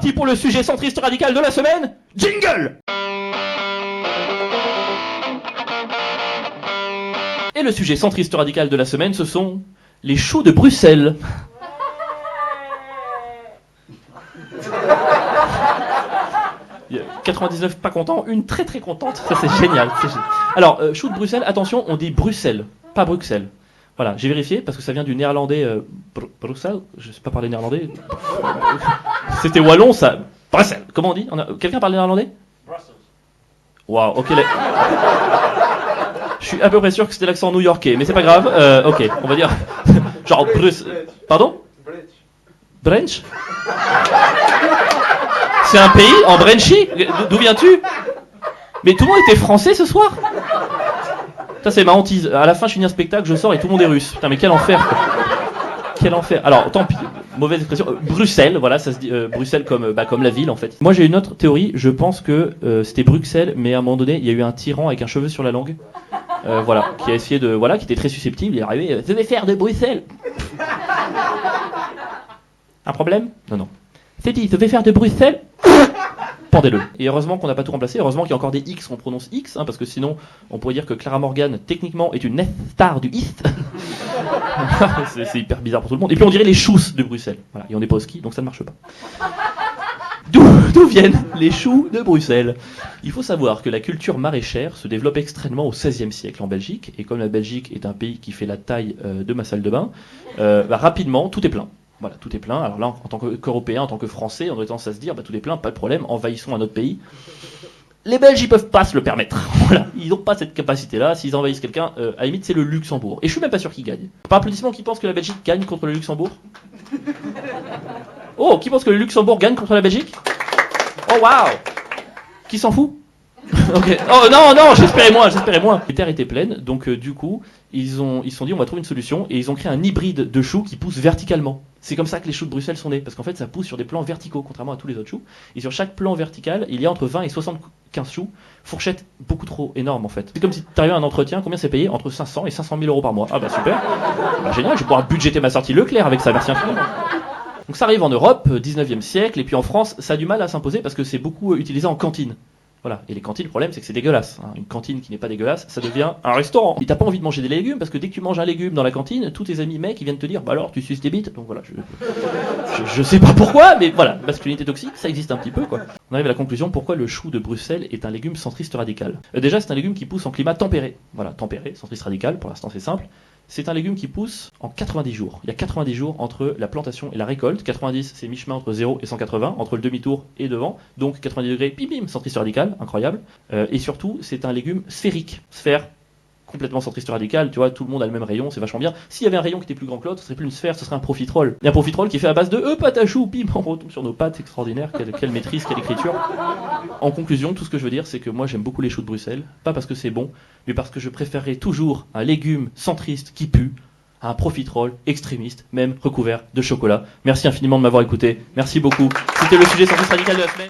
parti pour le sujet centriste radical de la semaine. Jingle! Et le sujet centriste radical de la semaine, ce sont les choux de Bruxelles. Il y a 99 pas contents, une très très contente. Ça c'est génial, c'est génial. Alors, choux de Bruxelles, attention, on dit Bruxelles, pas Bruxelles. Voilà, j'ai vérifié parce que ça vient du néerlandais Bruxelles. Je sais pas parler néerlandais. C'était wallon ça. Bruxelles. Comment on dit? Quelqu'un parle néerlandais? Brussels. Waouh, ok. Je suis à peu près sûr que c'était l'accent new-yorkais, mais c'est pas grave. Ok, on va dire genre Bruxelles. Pardon? Brench. C'est un pays en Brenchy? D'où viens-tu? Mais tout le monde était français ce soir? Ça c'est ma hantise. À la fin je finis un spectacle, je sors et tout le monde est russe. Putain mais quel enfer quoi. Quel enfer. Alors tant pis, mauvaise expression. Bruxelles, voilà, ça se dit Bruxelles comme la ville en fait. Moi j'ai une autre théorie, je pense que c'était Bruxelles, mais à un moment donné il y a eu un tyran avec un cheveu sur la langue. Voilà, qui a essayé de. Voilà, qui était très susceptible, il est arrivé, je vais faire de Bruxelles. Un problème? Non, non. C'est dit, je vais faire de Bruxelles. Pendez-le. Et heureusement qu'on n'a pas tout remplacé, heureusement qu'il y a encore des X qu'on prononce X, hein, parce que sinon on pourrait dire que Clara Morgan techniquement est une star du East. c'est hyper bizarre pour tout le monde. Et puis on dirait les choux de Bruxelles. Voilà, et on n'est pas au ski, donc ça ne marche pas. D'où viennent les choux de Bruxelles? Il faut savoir que la culture maraîchère se développe extrêmement au XVIe siècle en Belgique, et comme la Belgique est un pays qui fait la taille de ma salle de bain, rapidement tout est plein. Voilà, tout est plein. Alors là, en tant qu'Européen, en tant que Français, on aurait tendance à se dire, tout est plein, pas de problème, envahissons un autre pays. Les Belges, ils peuvent pas se le permettre. Voilà, ils n'ont pas cette capacité-là. S'ils envahissent quelqu'un, à la limite, c'est le Luxembourg. Et je suis même pas sûr qu'ils gagnent. Par applaudissement, qui pense que la Belgique gagne contre le Luxembourg? Oh, qui pense que le Luxembourg gagne contre la Belgique? Oh, waouh! Qui s'en fout? Okay. Oh non, j'espérais moins. Les terres étaient pleines, donc du coup, ils se sont dit on va trouver une solution et ils ont créé un hybride de choux qui pousse verticalement. C'est comme ça que les choux de Bruxelles sont nés, parce qu'en fait ça pousse sur des plans verticaux, contrairement à tous les autres choux. Et sur chaque plan vertical, il y a entre 20 et 75 choux, fourchette beaucoup trop énorme en fait. C'est comme si tu arrivais à un entretien, combien c'est payé? Entre 500 et 500 000 euros par mois. Ah bah super, génial, je vais pouvoir budgéter ma sortie Leclerc avec ça, merci infiniment. Donc ça arrive en Europe, 19e siècle, et puis en France, ça a du mal à s'imposer parce que c'est beaucoup utilisé en cantine. Voilà. Et les cantines, le problème, c'est que c'est dégueulasse. Hein. Une cantine qui n'est pas dégueulasse, ça devient un restaurant. Et t'as pas envie de manger des légumes, parce que dès que tu manges un légume dans la cantine, tous tes amis mecs, ils viennent te dire, bah alors, tu suces tes bites. Donc voilà, je sais pas pourquoi, mais voilà, masculinité toxique, ça existe un petit peu, quoi. On arrive à la conclusion, pourquoi le chou de Bruxelles est un légume centriste radical. Déjà, c'est un légume qui pousse en climat tempéré. Voilà, tempéré, centriste radical, pour l'instant c'est simple. C'est un légume qui pousse en 90 jours. Il y a 90 jours entre la plantation et la récolte. 90, c'est mi-chemin entre 0 et 180, entre le demi-tour et devant. Donc 90 degrés, bim bim, centriste radical, incroyable. Et surtout, c'est un légume sphérique. Sphère, complètement centriste radical, tu vois, tout le monde a le même rayon, c'est vachement bien. S'il y avait un rayon qui était plus grand que l'autre, ce serait plus une sphère, ce serait un profiterole. Et un profiterole qui est fait à base de pâte à choux, bim, on retombe sur nos pattes, c'est extraordinaire, quelle maîtrise, quelle écriture. En conclusion, tout ce que je veux dire, c'est que moi j'aime beaucoup les choux de Bruxelles, pas parce que c'est bon, mais parce que je préférerais toujours un légume centriste qui pue à un profiterole extrémiste, même recouvert de chocolat. Merci infiniment de m'avoir écouté, merci beaucoup. C'était le sujet centriste radical de la semaine.